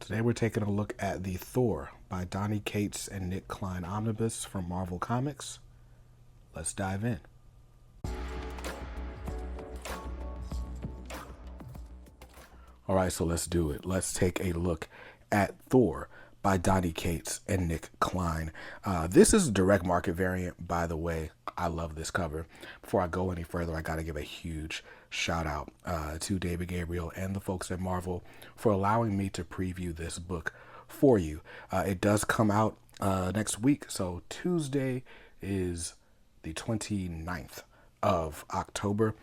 Today we're taking a look at the Thor by Donny Cates and Nick Klein omnibus from Marvel Comics. Let's dive in. All right, so let's do it. Let's take a look at Thor by Donny Cates and Nick Klein. This is a direct market variant, by the way. I love this cover. Before I go any further, I got to give a huge shout out to David Gabriel and the folks at Marvel for allowing me to preview this book for you. It does come out next week, so Tuesday is the 29th of October,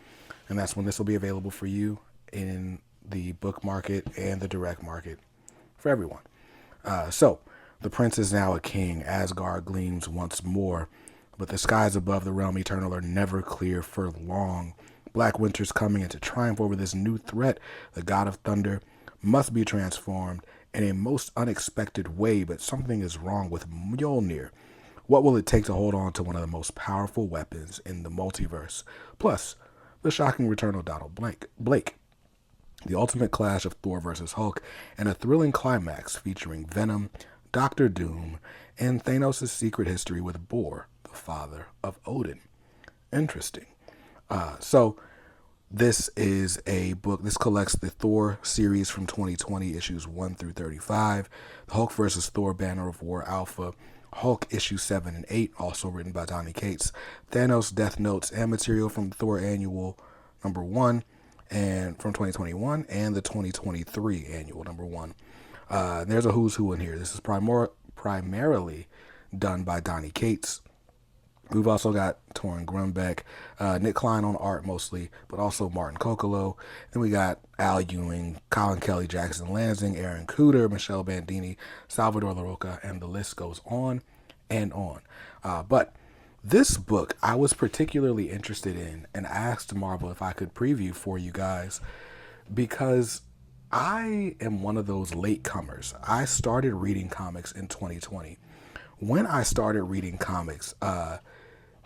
and that's when this will be available for you in the book market and the direct market for everyone. So, the prince is now a king. Asgard gleams once more, but the skies above the realm eternal are never clear for long. Black Winter's coming, and to triumph over this new threat, the god of thunder must be transformed in a most unexpected way, but something is wrong with Mjolnir. What will it take to hold on to one of the most powerful weapons in the multiverse? Plus, the shocking return of Donald Blake. The ultimate clash of Thor versus Hulk, and a thrilling climax featuring Venom, Doctor Doom, and Thanos' secret history with Bor, the father of Odin. Interesting. So this is a book. This collects the Thor series from 2020, issues 1 through 35. The Hulk versus Thor Banner of War Alpha. Hulk issue 7 and 8, also written by Donny Cates. Thanos Death Notes and material from Thor Annual number 1 and from 2021 and the 2023 Annual number 1. There's a who's who in here. This is primarily done by Donny Cates. We've also got Torun Grumbeck, Nick Klein on art mostly, but also Martin Kokolo. Then we got Al Ewing, Colin Kelly, Jackson Lansing, Aaron Cooter, Michelle Bandini, Salvador LaRocca, and the list goes on and on. But this book I was particularly interested in and asked Marvel if I could preview for you guys because I am one of those late comers. I started reading comics in 2020. When I started reading comics,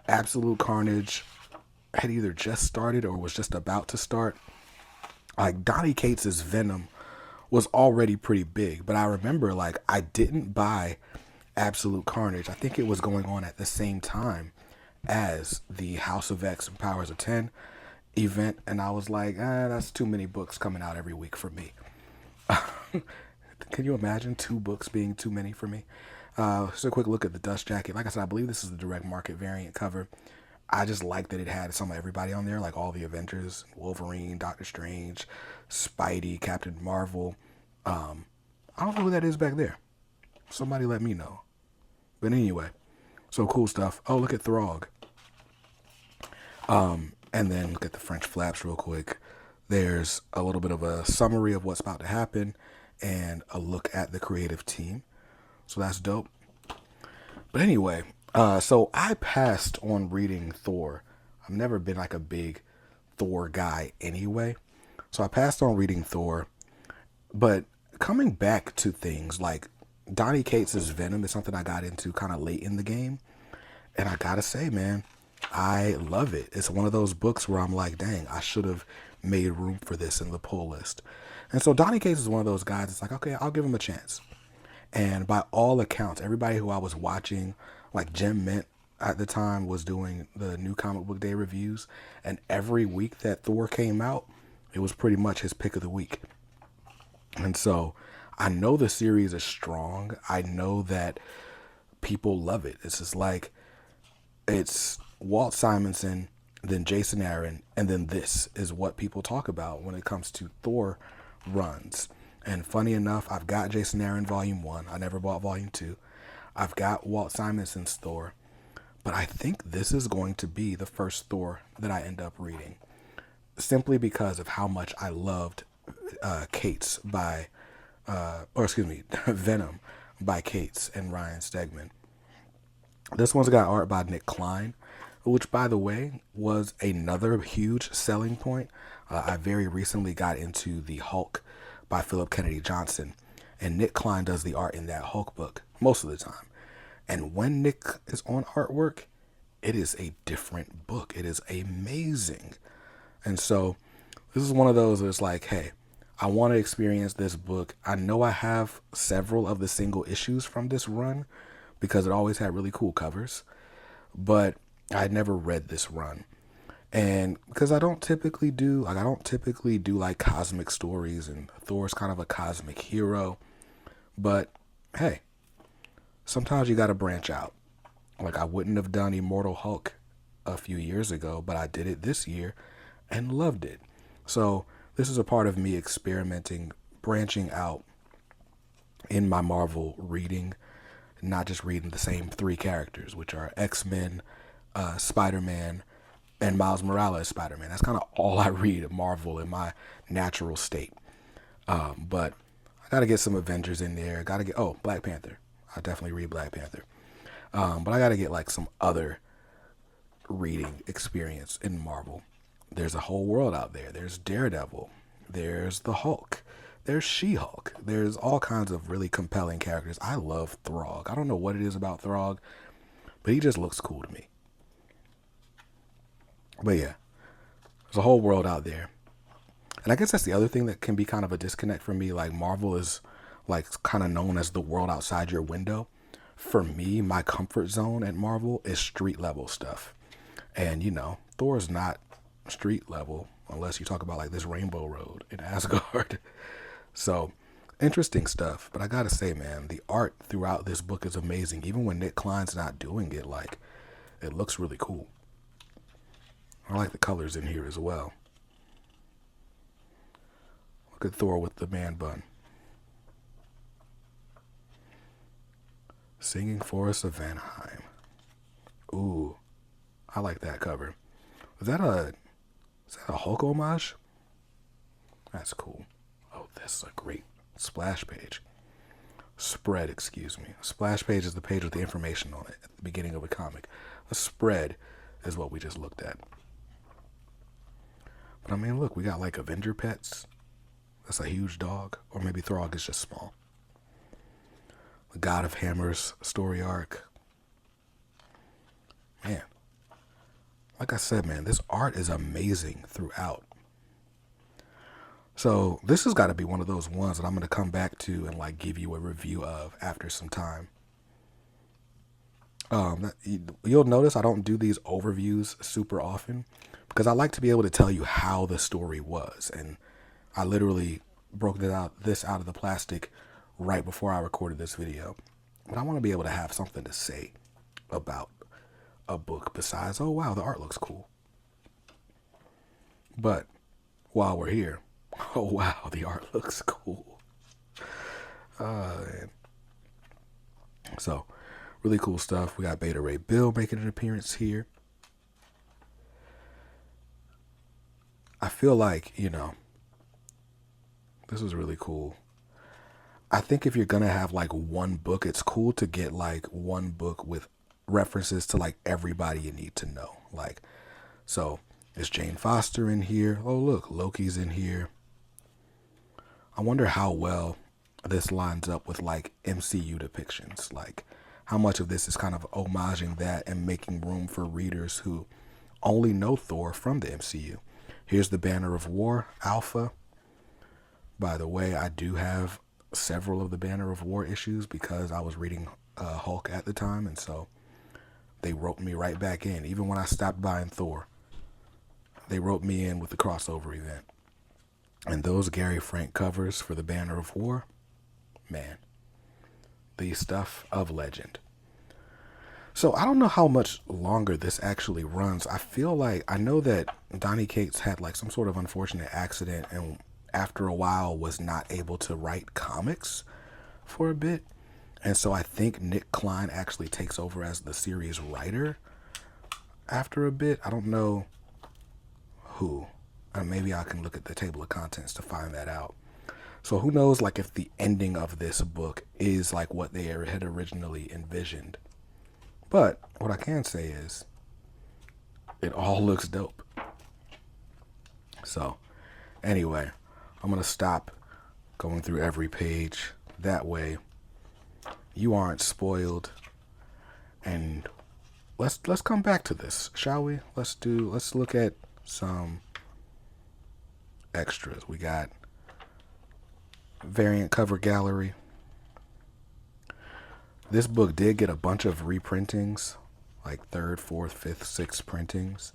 Absolute Carnage had either just started or was just about to start. Like Donny Cates' Venom was already pretty big, but I remember like I didn't buy Absolute Carnage. I think it was going on at the same time as the House of X and Powers of 10 event, and I was like, that's too many books coming out every week for me. Can you imagine 2 books being too many for me? Just a quick look at the dust jacket. Like I said, I believe this is the direct market variant cover. I just like that it had some of everybody on there, like all the Avengers, Wolverine, Doctor Strange, Spidey, Captain Marvel. I don't know who that is back there. Somebody let me know. But anyway, so cool stuff. Oh, look at Throg. And then look at the French flaps real quick. There's a little bit of a summary of what's about to happen and a look at the creative team. So that's dope. But anyway, so I passed on reading Thor. I've never been like a big Thor guy anyway. So I passed on reading Thor. But coming back to things like Donny Cates' Venom is something I got into kind of late in the game. And I gotta say, man, I love it. It's one of those books where I'm like, dang, I should have made room for this in the pull list. And so Donny Cates is one of those guys. It's like, okay, I'll give him a chance. And by all accounts, everybody who I was watching, like Jim Mint at the time, was doing the new comic book day reviews. And every week that Thor came out, it was pretty much his pick of the week. And so I know the series is strong. I know that people love it. It's just like, it's Walt Simonson, then Jason Aaron, and then this is what people talk about when it comes to Thor runs. And funny enough, I've got Jason Aaron Volume 1. I never bought Volume 2. I've got Walt Simonson's Thor. But I think this is going to be the first Thor that I end up reading. Simply because of how much I loved Cates by, Venom by Cates and Ryan Stegman. This one's got art by Nick Klein, which, by the way, was another huge selling point. I very recently got into the Hulk by Philip Kennedy Johnson, and Nick Klein does the art in that Hulk book most of the time. And when Nick is on artwork, it is a different book. It is amazing. And so this is one of those that's like, hey, I want to experience this book. I know I have several of the single issues from this run because it always had really cool covers, but I had never read this run. And because I don't typically do like cosmic stories, and Thor's kind of a cosmic hero, but hey, sometimes you got to branch out. Like, I wouldn't have done Immortal Hulk a few years ago, but I did it this year and loved it. So this is a part of me experimenting, branching out in my Marvel reading, not just reading the same three characters, which are X-Men, Spider-Man, and Miles Morales Spider-Man. That's kind of all I read at Marvel in my natural state. But I got to get some Avengers in there. Got to get, Black Panther. I definitely read Black Panther. But I got to get like some other reading experience in Marvel. There's a whole world out there. There's Daredevil. There's the Hulk. There's She-Hulk. There's all kinds of really compelling characters. I love Throg. I don't know what it is about Throg, but he just looks cool to me. But yeah, there's a whole world out there. And I guess that's the other thing that can be kind of a disconnect for me. Like, Marvel is like kind of known as the world outside your window. For me, my comfort zone at Marvel is street level stuff. And, you know, Thor's not street level unless you talk about like this Rainbow Road in Asgard. So, interesting stuff. But I gotta say, man, the art throughout this book is amazing. Even when Nick Klein's not doing it, like, it looks really cool. I like the colors in here as well. Look at Thor with the man bun. Singing Forest of Vanaheim. Ooh, I like that cover. Is that a Hulk homage? That's cool. Oh, this is a great splash page. Spread, excuse me. A splash page is the page with the information on it at the beginning of a comic. A spread is what we just looked at. But I mean, look, we got like Avenger pets. That's a huge dog. Or maybe Throg is just small. The God of Hammers story arc. Man. Like I said, man, this art is amazing throughout. So this has got to be one of those ones that I'm going to come back to and like give you a review of after some time. You'll notice I don't do these overviews super often because I like to be able to tell you how the story was. And I literally broke this out of the plastic right before I recorded this video. But I want to be able to have something to say about a book besides, oh wow, the art looks cool. But while we're here, oh wow, the art looks cool. So, really cool stuff. We got Beta Ray Bill making an appearance here. I feel like, you know, this is really cool. I think if you're going to have like one book, it's cool to get like one book with references to like everybody you need to know. Like, so is Jane Foster in here? Oh, look, Loki's in here. I wonder how well this lines up with like MCU depictions. Like, how much of this is kind of homaging that and making room for readers who only know Thor from the MCU. Here's the Banner of War, Alpha. By the way, I do have several of the Banner of War issues because I was reading Hulk at the time, and so they wrote me right back in. Even when I stopped buying Thor, they wrote me in with the crossover event. And those Gary Frank covers for the Banner of War, man, the stuff of legend. So I don't know how much longer this actually runs. I feel like, I know that Donny Cates had like some sort of unfortunate accident and after a while was not able to write comics for a bit. And so I think Nick Klein actually takes over as the series writer after a bit. I don't know who. Maybe I can look at the table of contents to find that out. So who knows, like, if the ending of this book is like what they had originally envisioned. But what I can say is it all looks dope. So anyway, I'm going to stop going through every page. That way you aren't spoiled. And let's come back to this, shall we? Let's look at some extras. We got variant cover gallery. This book did get a bunch of reprintings, like third, fourth, fifth, sixth printings,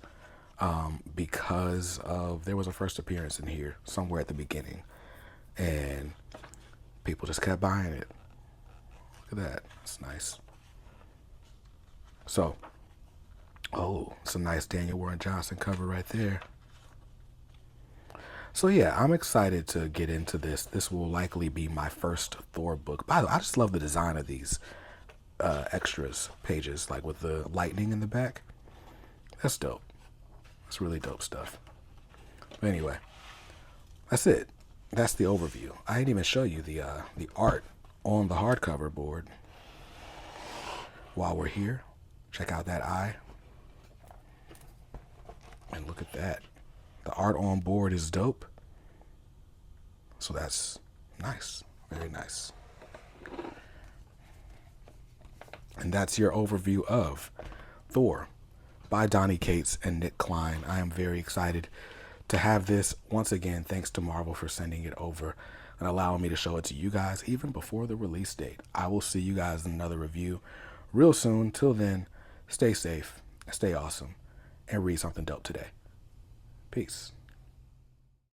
because of there was a first appearance in here somewhere at the beginning, and people just kept buying it. Look at that. That's nice. So, oh, it's a nice Daniel Warren Johnson cover right there. So yeah, I'm excited to get into this. This will likely be my first Thor book. By the way, I just love the design of these extras pages, like with the lightning in the back. That's dope. That's really dope stuff. But anyway, that's it. That's the overview. I didn't even show you the art on the hardcover board. While we're here, check out that eye. And look at that. The art on board is dope. So that's nice. Very nice. And that's your overview of Thor by Donny Cates and Nick Klein. I am very excited to have this. Once again, thanks to Marvel for sending it over and allowing me to show it to you guys even before the release date. I will see you guys in another review real soon. Till then, stay safe, stay awesome, and read something dope today. Peace.